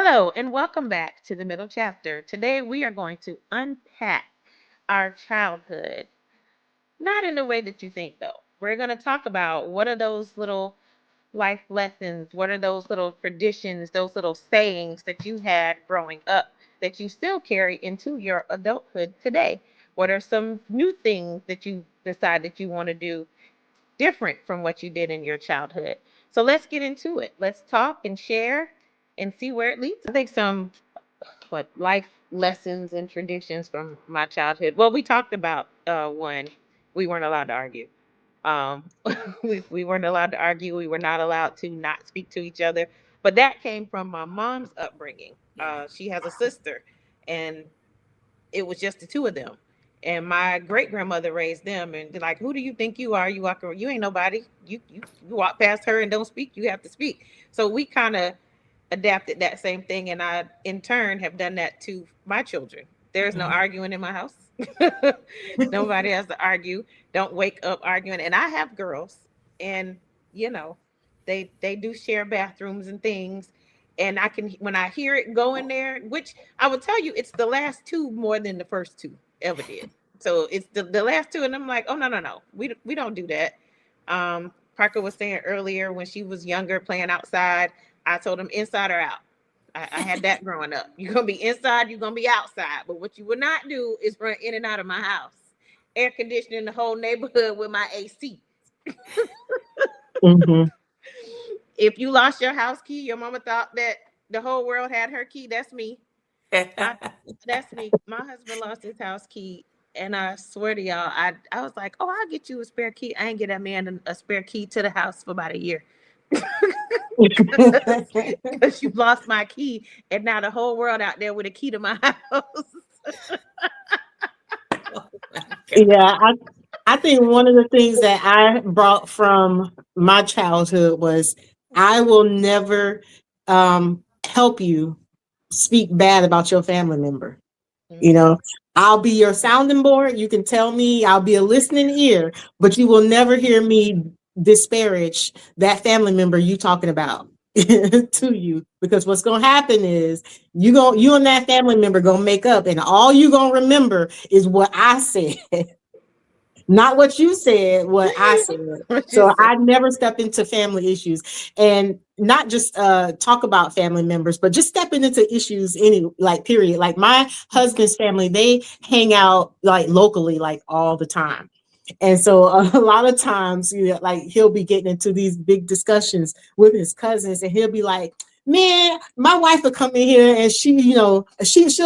Hello, and welcome back to the middle chapter. Today we are going to unpack our childhood. Not in the way that you think, though. We're going to talk about what are those little life lessons, what are those little traditions, those little sayings that you had growing up that you still carry into your adulthood today. What are some new things that you decide that you want to do different from what you did in your childhood? So let's get into it. Let's talk and share and see where it leads. I think some life lessons and traditions from my childhood. Well, we talked about one. We weren't allowed to argue. Um, we weren't allowed to argue. We were not allowed to not speak to each other. But that came from my mom's upbringing. Yeah. She has a sister, and it was just the two of them. And my great grandmother raised them, and they're like, "Who do you think you are? You walk around, you ain't nobody. You walk past her and don't speak. You have to speak." So we kind of adapted that same thing, and I in turn have done that to my children. There's no Mhm. arguing in my house. Nobody has to argue. Don't wake up arguing. And I have girls, and you know they do share bathrooms and things, and I can, when I hear it go in there, which I will tell you, it's the last two more than the first two ever did. So it's the last two, and I'm like, oh, no, no, no, we don't do that. Parker was saying earlier, when she was younger playing outside, I told him inside or out. I had that growing up. You're gonna be inside, you're gonna be outside. But what you would not do is run in and out of my house. Air conditioning the whole neighborhood with my AC. Hmm. If you lost your house key, your mama thought that the whole world had her key. That's me. I that's me. My husband lost his house key, and I swear to y'all, I was like, "Oh, I'll get you a spare key." I ain't get that man a spare key to the house for about a year. Because you lost my key, and now the whole world out there with a key to my house. Oh my God. Yeah, I think one of the things that I brought from my childhood was I will never help you speak bad about your family member. You Hmm. know, I'll be your sounding board. You can tell me, I'll be a listening ear, but you will never hear me disparage that family member you talking about to you, because what's going to happen is you and that family member going to make up, and all you going to remember is what I said. Not what you said, what I said. What you So say? I never step into family issues, and not just talk about family members, but just stepping into issues any, like, period. Like my husband's family, they hang out like locally, like all the time. And so a lot of times, like he'll be getting into these big discussions with his cousins, and he'll be like, "Man, my wife will come in here and she'll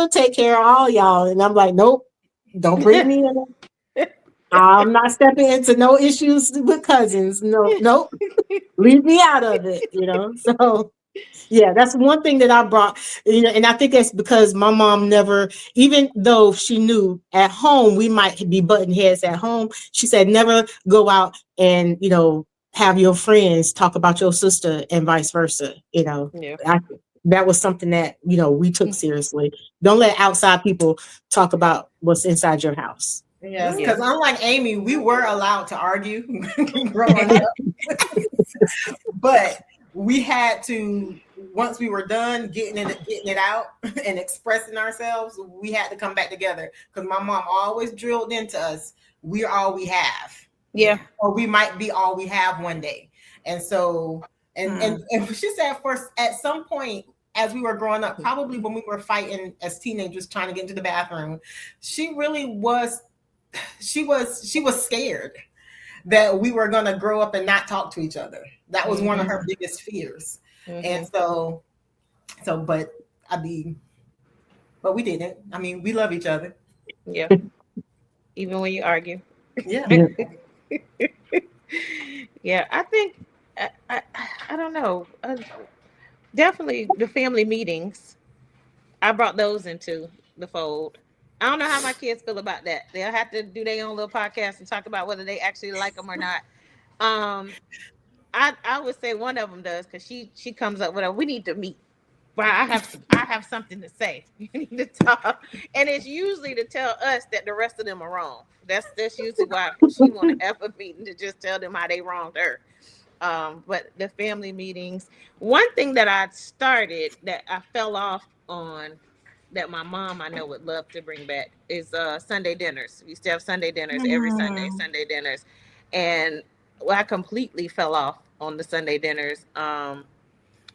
take care of all y'all." And I'm like, "Nope, don't bring me in. I'm not stepping into no issues with cousins. No, nope. Leave me out of it. So yeah, that's one thing that I brought, and I think that's because my mom never, even though she knew at home we might be button heads at home, she said never go out and, have your friends talk about your sister and vice versa. Yeah. I, that was something that, we took seriously. Don't let outside people talk about what's inside your house. Yes, Yeah. because unlike Amy, we were allowed to argue growing up, but we had to, once we were done getting it out and expressing ourselves, we had to come back together because my mom always drilled into us, we're all we have. Yeah. Or we might be all we have one day. And so, and she said, first, at some point, as we were growing up, probably when we were fighting as teenagers trying to get into the bathroom, she really was, she was scared that we were going to grow up and not talk to each other. That was one of Hmm. her biggest fears. And Hmm. but I mean, but we didn't. I mean, we love each other. Yeah. Even when you argue. Yeah. Yeah. Yeah. I think I don't know. Definitely the family meetings. I brought those into the fold. I don't know how my kids feel about that. They'll have to do their own little podcast and talk about whether they actually like them or not. Um, I would say one of them does, because she comes up with a, we need to meet. Well, I have something to say. You need to talk, and it's usually to tell us that the rest of them are wrong. That's usually why she want to have a meeting, to just tell them how they wronged her. But the family meetings, one thing that I started that I fell off on that my mom I know would love to bring back is Sunday dinners. We used to have Sunday dinners every Sunday, Mm. Sunday dinners. And well, I completely fell off on the Sunday dinners.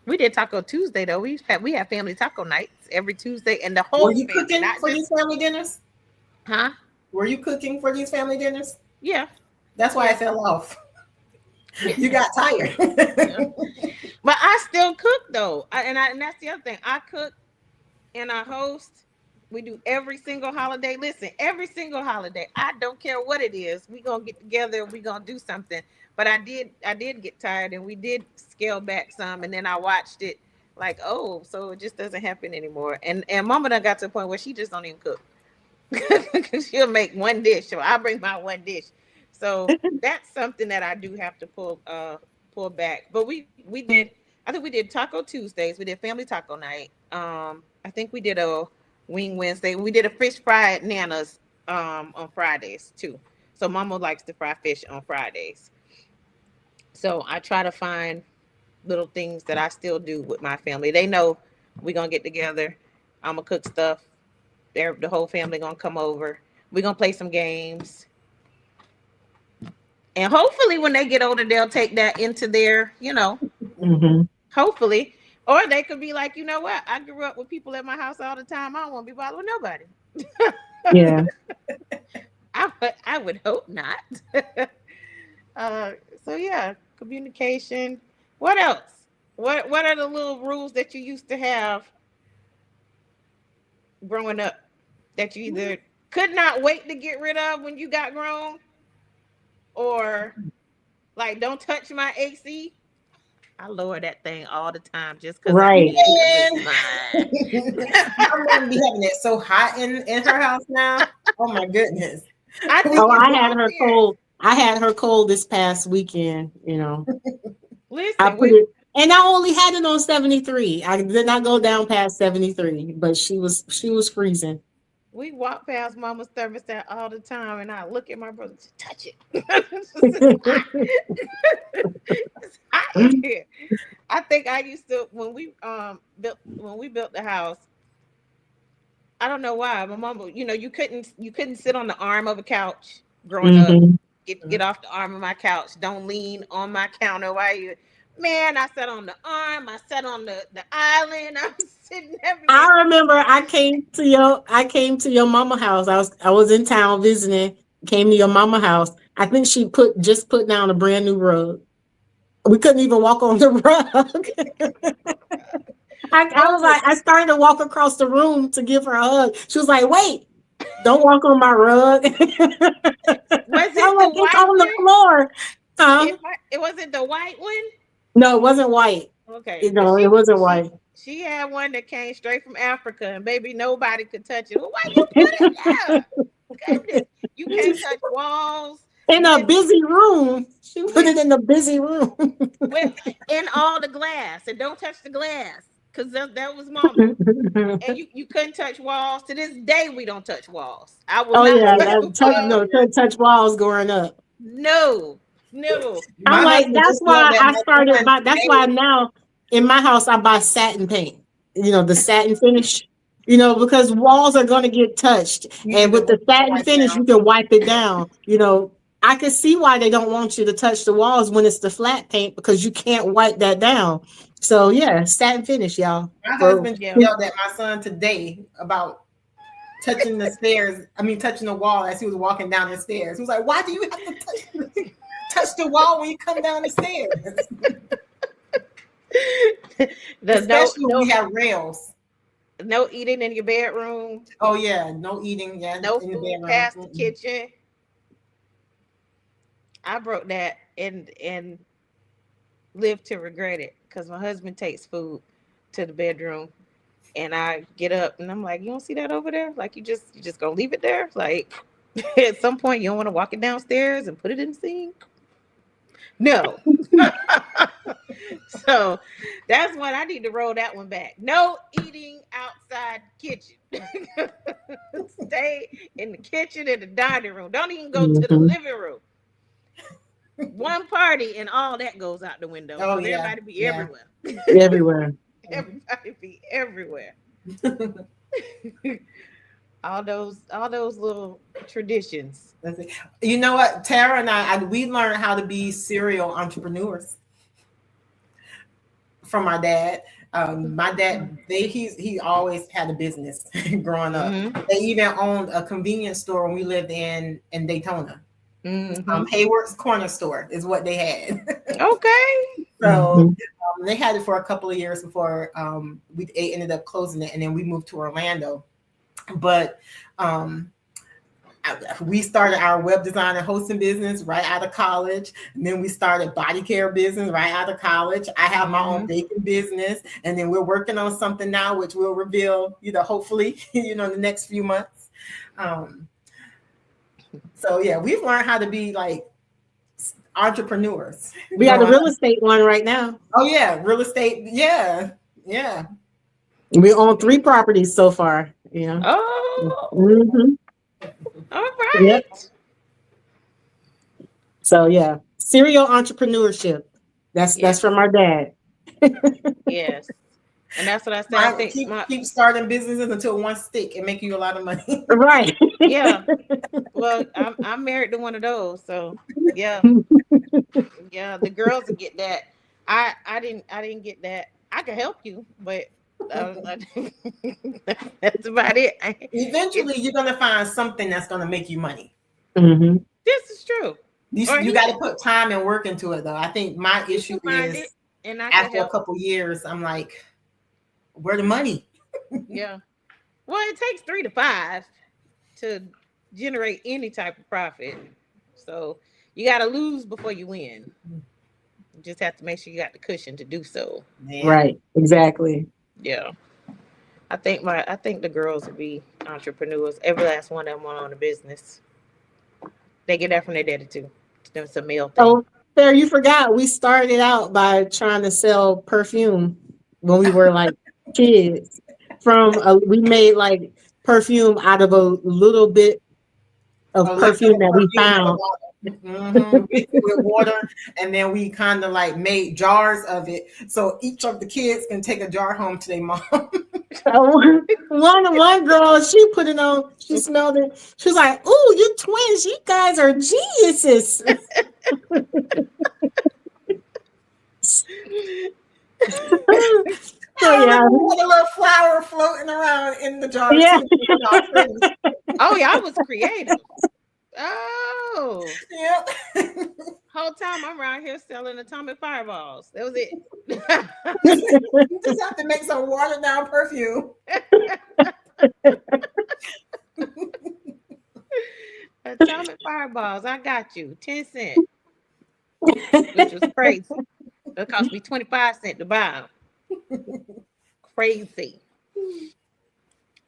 We did Taco Tuesday though. We have family taco nights every Tuesday, and the Were whole you family, cooking not for these just family dinners? huh? Were you cooking for these family dinners? Yeah, That's why I yeah, fell off. You got tired. yeah. But I still cook though, and that's the other thing. I cook and I host. We do every single holiday. Listen, every single holiday. I don't care what it is. We gonna get together. We gonna do something. But I did get tired, and we did scale back some. And then I watched it, like, oh, so it just doesn't happen anymore. And Mama done got to the point where she just don't even cook. She'll make one dish, so I bring my one dish. So that's something that I do have to pull back. But we did. I think we did Taco Tuesdays. We did Family Taco Night. I think we did a Wing Wednesday. We did a fish fry at Nana's on Fridays too. So Mama likes to fry fish on Fridays. So I try to find little things that I still do with my family. They know we're gonna get together. I'm gonna cook stuff. The whole family gonna come over. We're gonna play some games. And hopefully when they get older, they'll take that into their, Mhm. hopefully. Or they could be like, you know what? I grew up with people at my house all the time. I don't want to be bothered with nobody. Yeah. I would hope not. uh, so yeah, communication. What else? What are the little rules that you used to have growing up that you either could not wait to get rid of when you got grown, or like don't touch my AC? I lower that thing all the time just because I Right. need it Man. because it's mine. My mom be having it so hot in her house now. Oh my goodness. I Oh, think it's I had her weird. cold. I had her cold this past weekend. I Listen, put it, and I only had it on 73. I did not go down past 73, but she was freezing. we walk past Mama's thermostat all the time, and I look at my brother, touch it. It's hot in here. I think I used to when we built the house. I don't know why. My mama, you couldn't sit on the arm of a couch growing up. Mhm. Get off the arm of my couch. Don't lean on my counter while you. Man, I sat on the arm. I sat on the island. I was sitting everywhere. I remember I came to your mama house. I was in town visiting. Came to your mama house. I think she put down a brand new rug. We couldn't even walk on the rug. I was Oh, like, I started to walk across the room to give her a hug. She was like, "Wait, don't walk on my rug." I'm was it the like, "It's white on the one? floor." Huh? It wasn't the white one. No, it wasn't white. Okay, because No, it wasn't white. she had one that came straight from Africa, and baby, nobody could touch it. Well, why you put it there? Goodness, you can't touch walls. In You a can busy room. She put with it in a busy room. with in all the glass, and don't touch the glass because that was Mama. And you couldn't touch walls. To this day, we don't touch walls. I will Oh not yeah, touch the wall. no, couldn't touch walls growing up. No, no. I'm My like, husband that's just loved why that I number started one by that's why name. now in my house I buy satin paint. The satin finish. Because walls are gonna get touched. You And need with to the satin wipe finish, you down. can wipe it down. I can see why they don't want you to touch the walls when it's the flat paint because you can't wipe that down. So yeah, satin finish, y'all. My For husband Yeah. yelled at my son today about touching the stairs. I mean, touching the wall as he was walking down the stairs. He was like, "Why do you have to touch the wall when you come down the stairs?" The Especially when we have rails. no eating in your bedroom. Oh yeah, no eating. Yeah, No in the food bedroom. past the kitchen. I broke that and lived to regret it because my husband takes food to the bedroom, and I get up and I'm like, you don't see that over there? Like you just gonna leave it there? Like at some point you don't want to walk it downstairs and put it in the sink? No. So that's when I need to roll that one back. No eating outside kitchen. Stay in the kitchen and the dining room. Don't even go to the Mhm. living room. One party and all that goes out the window Oh because yeah, everybody be yeah. everywhere. Everywhere. Everybody be everywhere. All those little traditions. That's it. You know what, Tara and we learned how to be serial entrepreneurs from our dad. My dad, he always had a business growing up. Mm-hmm. They even owned a convenience store when we lived in Daytona. Mm-hmm. Hayward's Corner Store is what they had. Okay. So they had it for a couple of years before they ended up closing it, and then we moved to Orlando. But we started our web design and hosting business right out of college. And then we started body care business right out of college. I have my own baking business, and then we're working on something now, which we'll reveal, hopefully, in the next few months. So yeah, we've learned how to be like entrepreneurs. We got a real estate one right now. Oh yeah, real estate. Yeah, yeah. We own 3 properties so far. Yeah. Oh. Mm-hmm. All right. Yep. So yeah, serial entrepreneurship. That's from our dad. Yes. And that's what I said. I think keep starting businesses until one stick and make you a lot of money. Right. Yeah. Well, I'm married to one of those, so yeah. Yeah, the girls will get that. I didn't get that. I could help you, but that's about it. Eventually, you're gonna find something that's gonna make you money. Mm-hmm. This is true. You got to put time and work into it, though. I think my issue is, and after a couple years, I'm like, where the money? Yeah. Well, it takes 3 to 5 to generate any type of profit. So you got to lose before you win. You just have to make sure you got the cushion to do so. Man. Right. Exactly. Yeah. I think the girls would be entrepreneurs. Every last one of them want to own a business. They get that from their daddy too. That's a male thing. Oh, Sarah, you forgot we started out by trying to sell perfume when we were like kids. We made like perfume out of a little bit of perfume that we found. With water, and then we kind of like made jars of it, so each of the kids can take a jar home to their mom. One girl, she put it on. She smelled it. She was like, "Ooh, you twins! You guys are geniuses." So yeah, we had a little flower floating around in the jar. Yeah. Oh, y'all was creative. Oh, yep. Whole time I'm around here selling atomic fireballs. That was it. You just have to make some watered down perfume. Atomic fireballs. I got you. 10 cents. Which was crazy. It cost me 25 cents to buy them. Crazy.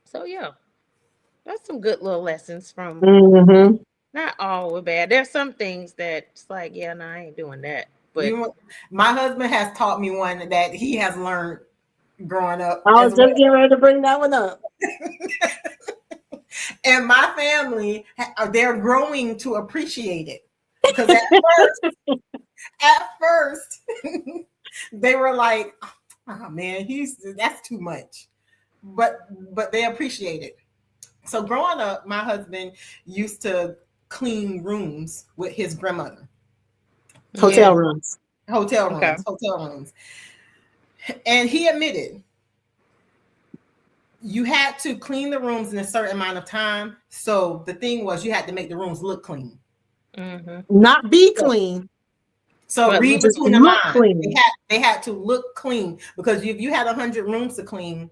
So yeah. That's some good little lessons from not all were bad. There's some things that it's like, yeah, no, I ain't doing that. But my husband has taught me one that he has learned growing up. I was just getting ready to bring that one up. And my family, they're growing to appreciate it. Because at first, they were like, oh man, that's too much. But they appreciate it. So growing up, my husband used to clean rooms with his grandmother. Hotel rooms. And he admitted you had to clean the rooms in a certain amount of time. So the thing was, you had to make the rooms look clean. Not be clean. So read between the lines. They had to look clean, because if you had 100 rooms to clean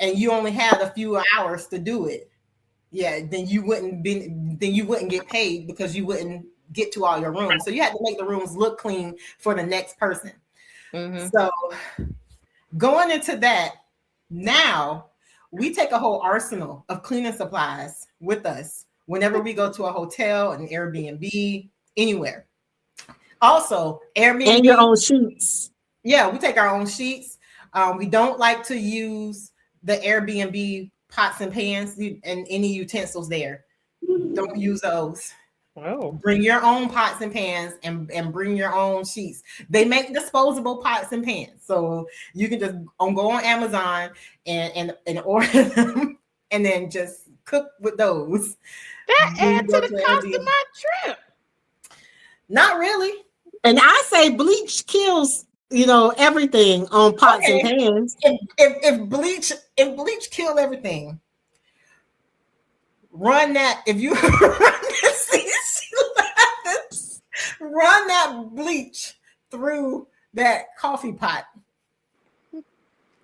and you only had a few hours to do it, then you wouldn't get paid, because you wouldn't get to all your rooms. So you had to make the rooms look clean for the next person. So going into that, now we take a whole arsenal of cleaning supplies with us whenever we go to a hotel, an Airbnb, anywhere. Also, Airbnb and your own sheets. Yeah, we take our own sheets. We don't like to use the Airbnb pots and pans and any utensils there. Don't use those. Oh. Bring your own pots and pans and bring your own sheets. They make disposable pots and pans. So you can just go on Amazon and order them and then just cook with those. That When you adds go to to the cost of Airbnb. my trip. Not really. And I say bleach kills, everything on pots and Okay. pans. If bleach kill everything, run that. If you run that bleach through that coffee pot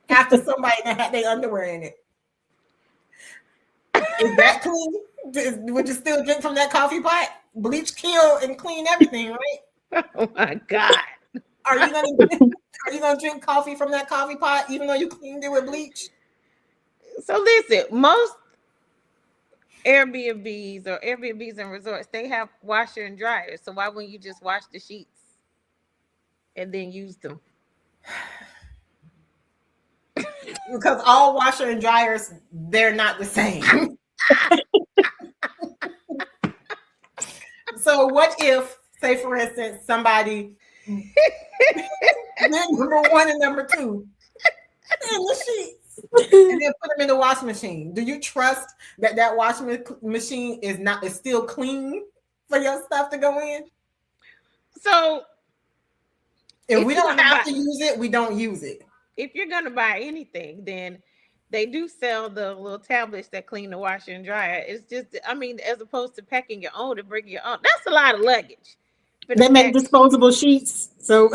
after somebody that had their underwear in it. Is that clean? Would you still drink from that coffee pot? Bleach kill and clean everything, right? Oh my God. Are you gonna drink coffee from that coffee pot even though you cleaned it with bleach? So listen, most Airbnbs and resorts, they have washer and dryer. So why wouldn't you just wash the sheets and then use them? Because all washer and dryers, they're not the same. So what if, say for instance, somebody number one and number two in the sheets and then put them in the washing machine? Do you trust that washing machine is still clean for your stuff to go in? So If we don't have to use it, we don't use it. If you're gonna buy anything, then they do sell the little tablets that clean the washer and dryer. It's just, I mean, as opposed to packing your own to bring your own. That's a lot of luggage. They make disposable sheets. So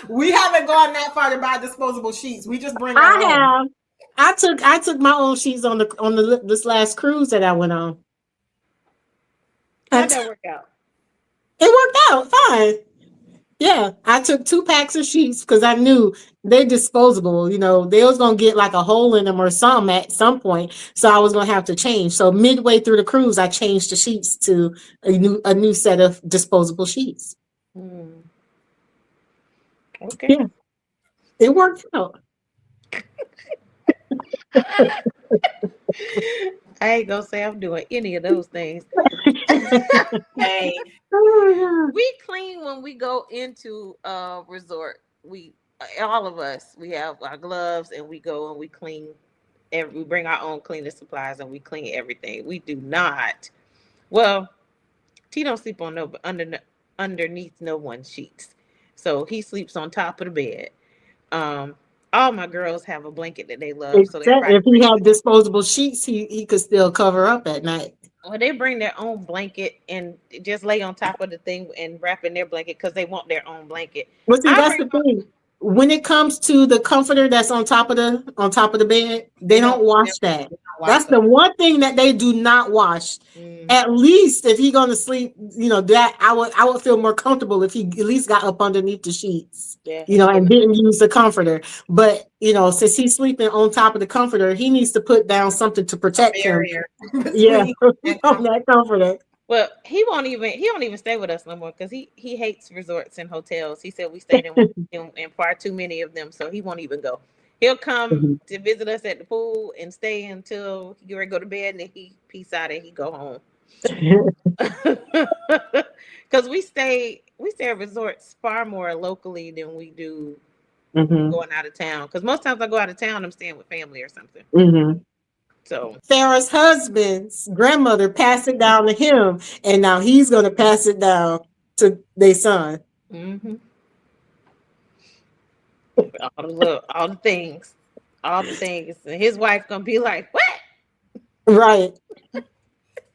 we haven't gone that far to buy disposable sheets. We just bring our own. I took my own sheets on this last cruise that I went on. How'd that work out? It worked out fine. Yeah, I took 2 packs of sheets because I knew they're disposable. They was gonna get like a hole in them or something at some point, so I was gonna have to change. So midway through the cruise, I changed the sheets to a new set of disposable sheets. Okay. Yeah, it worked out. I ain't gonna say I'm doing any of those things. Hey, we clean when we go into a resort. All of us, we have our gloves and we go and we clean. We bring our own cleaning supplies and we clean everything. We do not. Well, T don't sleep on underneath no one's sheets, so he sleeps on top of the bed. All my girls have a blanket that they love. Except if he had disposable sheets, he could still cover up at night. Well, they bring their own blanket and just lay on top of the thing and wrap in their blanket because they want their own blanket. Well, see, that's the thing. When it comes to the comforter that's on top of the bed, they don't wash that. That's the one thing that they do not wash. At least if he's gonna sleep, that I would feel more comfortable if he at least got up underneath the sheets, and didn't use the comforter. But since he's sleeping on top of the comforter, he needs to put down something to protect him. Yeah, from that comforter. Well, he don't even stay with us no more because he hates resorts and hotels. He said we stayed in far too many of them, so he won't even go. He'll come to visit us at the pool and stay until he ready to go to bed, and then he peace out and he go home. Because we stay at resorts far more locally than we do going out of town. Because most times I go out of town, I'm staying with family or something. So Sarah's husband's grandmother passed it down to him, and now he's going to pass it down to their son. All the things, and his wife gonna be like, "What?" Right.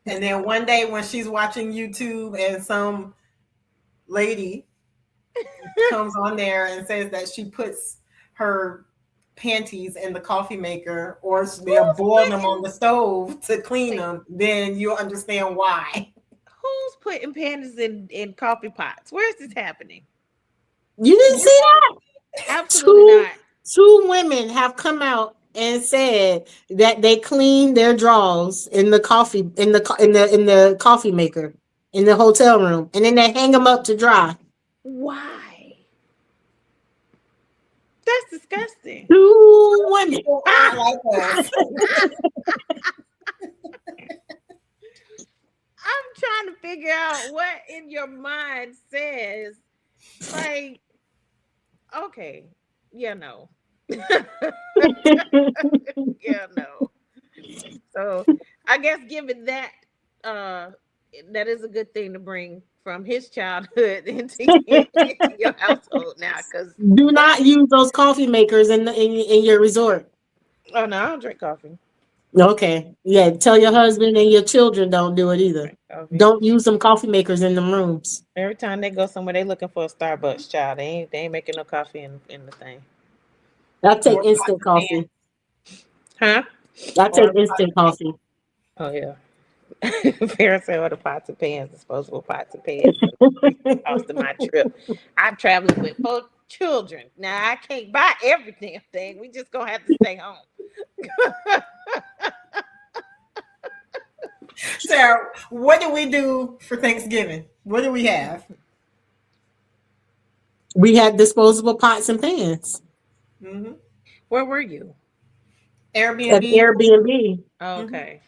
And then one day when she's watching YouTube and some lady comes on there and says that she puts her panties in the coffee maker or they'll boil them on the stove to clean them, then you'll understand why. Who's putting panties in coffee pots? Where is this happening? You didn't see that? Absolutely not. 2 women have come out and said that they clean their drawers in the coffee coffee maker in the hotel room, and then they hang them up to dry. Why? That's disgusting. 2 women. Like trying to figure out what in your mind says, like, okay, yeah, no. Yeah, no. So I guess given that, uh, that is a good thing to bring from his childhood into your household now, because Do that. not use those coffee makers in your resort. Oh no, I don't drink coffee. Okay. Yeah. Tell your husband and your children don't do it either. Drink coffee. Don't use them coffee makers in them rooms. Every time they go somewhere, they looking for a Starbucks, child. They ain't making no coffee in the thing. I take Or pots instant and pans. coffee. Huh? I Or take pots instant and pans. coffee. Oh yeah. Parents say, "Oh, the pots and pans, disposable pots and pans." Cost of my trip. I'm traveling with 4 children. Now I can't buy every damn thing. We just gonna have to stay home. Sarah, what do we do for Thanksgiving? What do we have? We had disposable pots and pans Mm-hmm. Where were you? at Airbnb. Airbnb. Mm-hmm. Okay.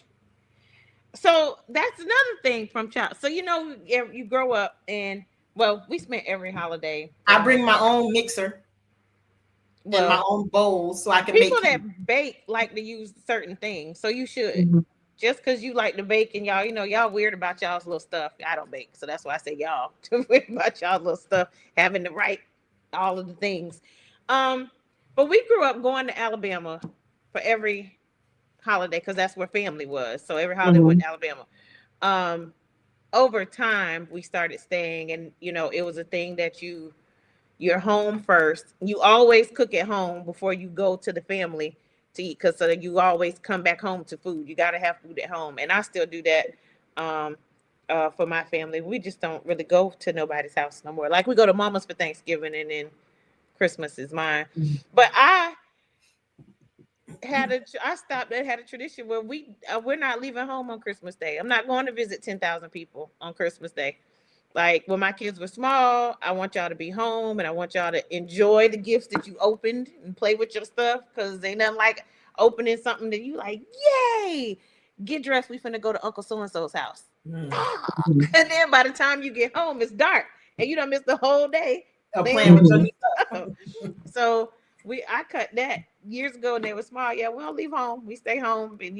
So that's another thing from child. So you grow up and, well, we spent every holiday for I the bring most my part. own mixer and my Well, own bowls so I can people make cake. that bake like to use certain things, so you should. Mhm. Just because you like to bake and y'all weird about y'all's little stuff. I don't bake, so that's why I say y'all weird about y'all's little stuff, having to write all of the things. Um, but we grew up going to Alabama for every holiday because that's where family was. So every holiday we went Mhm. to Alabama. Um, Over time we started staying, and it was a thing that you're home first. You always cook at home before you go to the family to eat, because so that you always come back home to food. You got to have food at home, and I still do that. Um, for my family, we just don't really go to nobody's house no more. Like we go to Mama's for Thanksgiving, and then Christmas is mine. But I stopped and had a tradition where we're not leaving home on Christmas Day. I'm not going to visit 10,000 people on Christmas Day. Like when my kids were small, I want y'all to be home and I want y'all to enjoy the gifts that you opened and play with your stuff, because ain't nothing like opening something that you like, yay! Get dressed, we finna go to Uncle So and so's house. Mm. Mhm. And then by the time you get home, it's dark and you don't miss the whole day Or playing playing with with your Mhm. new your stuff. stuff. So I cut that years ago and they were small. Yeah, we don't leave home. We stay home, and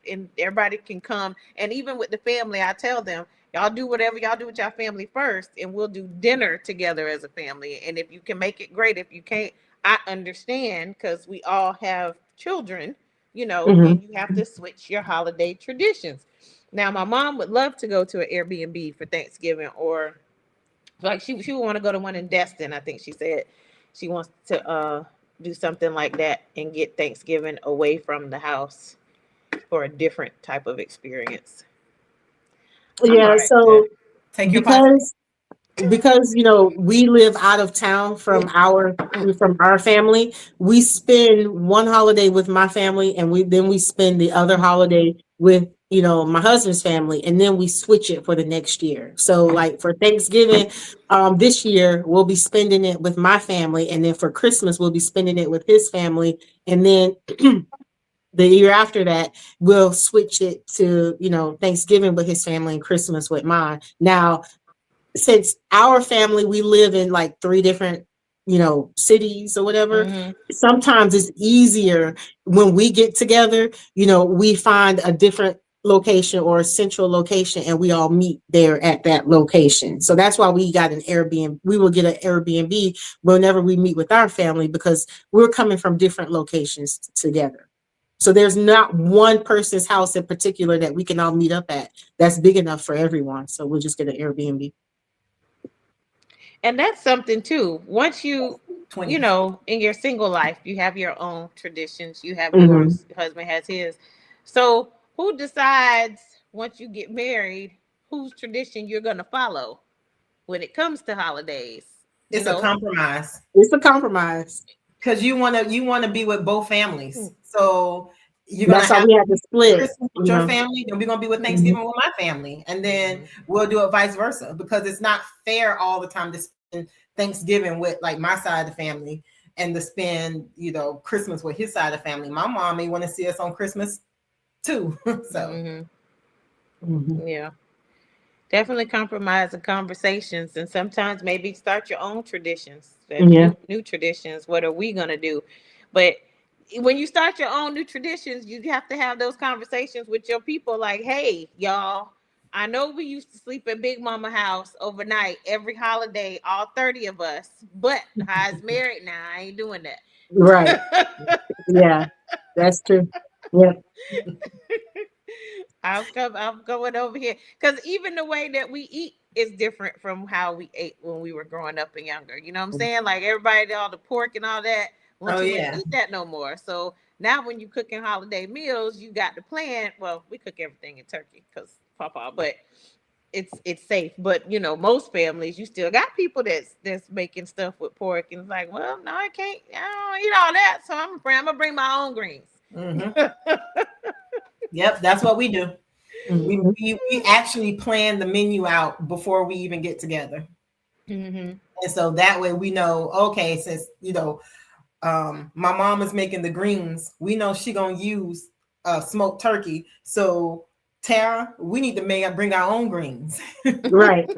and everybody can come. And even with the family, I tell them, y'all do whatever y'all do with y'all family first, and we'll do dinner together as a family. And if you can make it, great. If you can't, I understand, because we all have children, Mhm. and you have to switch your holiday traditions. Now, my mom would love to go to an Airbnb for Thanksgiving, or like she would want to go to one in Destin. I think she said she wants to do something like that and get Thanksgiving away from the house for a different type of experience. I'm all Yeah. right with that. So Take your pots. because we live out of town from our family, we spend one holiday with my family, and we spend the other holiday with my husband's family, and then we switch it for the next year. So like for Thanksgiving, this year we'll be spending it with my family, and then for Christmas we'll be spending it with his family, and then the year after that we'll switch it to Thanksgiving with his family and Christmas with mine. Now, since our family, we live in like 3 different cities or whatever, Mm-hmm. sometimes it's easier when we get together, we find a different location or a central location, and we all meet there at that location. So that's why we got an Airbnb. We will get an Airbnb whenever we meet with our family, because we're coming from different locations together. So there's not one person's house in particular that we can all meet up at that's big enough for everyone. So we'll just get an Airbnb. And that's something too. Once $20. in your single life, you have your own traditions. You have Mhm. yours. Your husband has his. So who decides once you get married whose tradition you're gonna follow when it comes to holidays? You It's a know. compromise It's a compromise. because you want to be with both families. So you're gonna That's why have we had to split, Christmas with your family, then we're gonna be with Mhm. Thanksgiving with my family, and then Mhm. we'll do it vice versa, because it's not fair all the time to spend Thanksgiving with like my side of the family and to spend Christmas with his side of the family. My mom may want to see us on Christmas too. So Mhm. Mhm. Yeah. Definitely compromise the conversations, and sometimes maybe start your own traditions, Yeah. new traditions. What are we gonna do? But when you start your own new traditions, you have to have those conversations with your people. Like, hey, y'all, I know we used to sleep at Big Mama house overnight every holiday, all 30 of us. But I's married now. I ain't doing Right. that. Yeah. That's true. Yep. I'm going over here because even the way that we eat is different from how we ate when we were growing up and younger. You know what I'm saying? Like everybody, all the pork and all that. Won't Oh too much yeah. eat that no more. So now, when you cooking holiday meals, you got the plan. Well, we cook everything in turkey because Papa, but it's safe. But you know, most families, you still got people that's making stuff with pork, and it's like, well, no, I can't. I don't eat all that, so I'm gonna bring my own greens. Hmm. Yep, that's what we do. We, Mhm. we actually plan the menu out before we even get together. Hmm. And so that way we know, okay, since my mom is making the greens, we know she gonna use smoked turkey. So Tara, we need to bring our own greens. Right.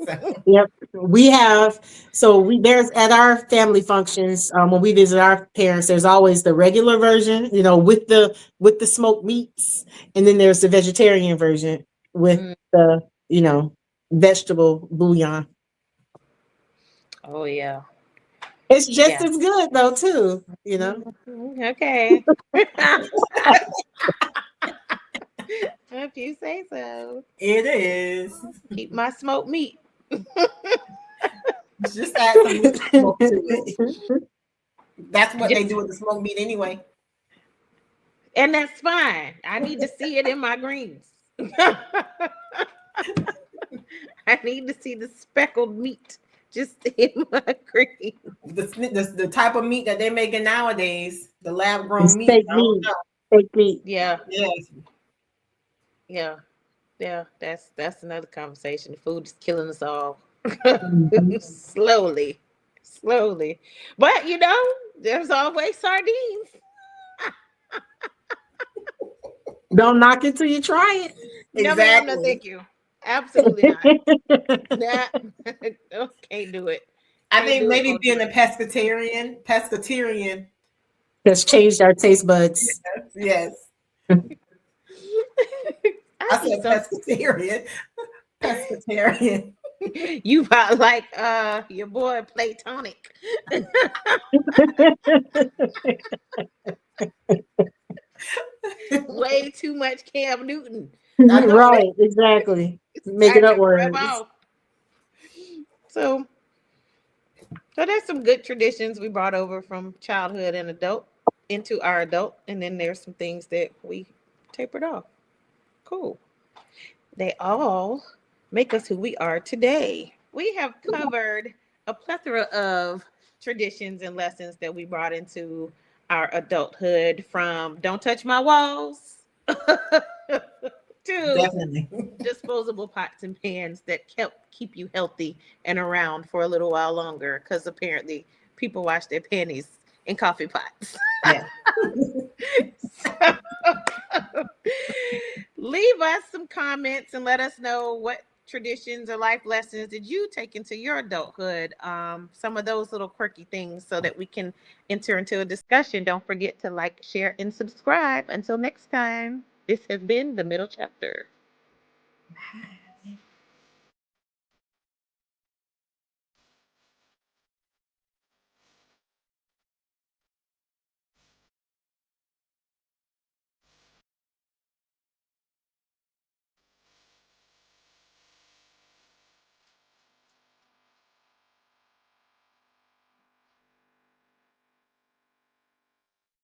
So, Yep. We have, so we, there's at our family functions, when we visit our parents, there's always the regular version, with the smoked meats, and then there's the vegetarian version with Mm. the, vegetable bouillon. Oh yeah, It's just yeah. as good though, too. Mhm. Okay. If you say so. it is. Keep my smoked meat. Just add some meat smoke to it. That's what they Just do with the smoked meat anyway. and that's fine. I need to see it in my greens. I need to see the speckled meat just in my greens. The type of meat that they're making nowadays, the lab grown It's meat. fake I don't meat. know. Fake meat. Yeah, Yes, yeah, yeah. That's another conversation. The food is killing us all. Mhm. Slowly, slowly. But there's always sardines. Don't knock it till you try No, ma'am, no, exactly. thank you. Absolutely not. it. Nah, no, can't do it. I Can't think do it, maybe won't do being a it. pescatarian. Has changed our taste buds. Yes, I I eat said some. pescatarian. Pescatarian. You about like your boy Platonic. Way too much Cam Newton. I know, right? Right, exactly. It's Making starting up to rub words. off. So, so there's some good traditions we brought over from childhood and adult into our adult, and then there's some things that we tapered off. Cool. They all make us who we are today. We have covered a plethora of traditions and lessons that we brought into our adulthood, from don't touch my walls to Definitely. disposable pots and pans that keep you healthy and around for a little while longer, because apparently people wash their panties in coffee pots. Yeah. So, leave us some comments and let us know what traditions or life lessons did you take into your adulthood. Some of those little quirky things, so that we can enter into a discussion. Don't forget to like, share, and subscribe. Until next time, this has been the middle chapter.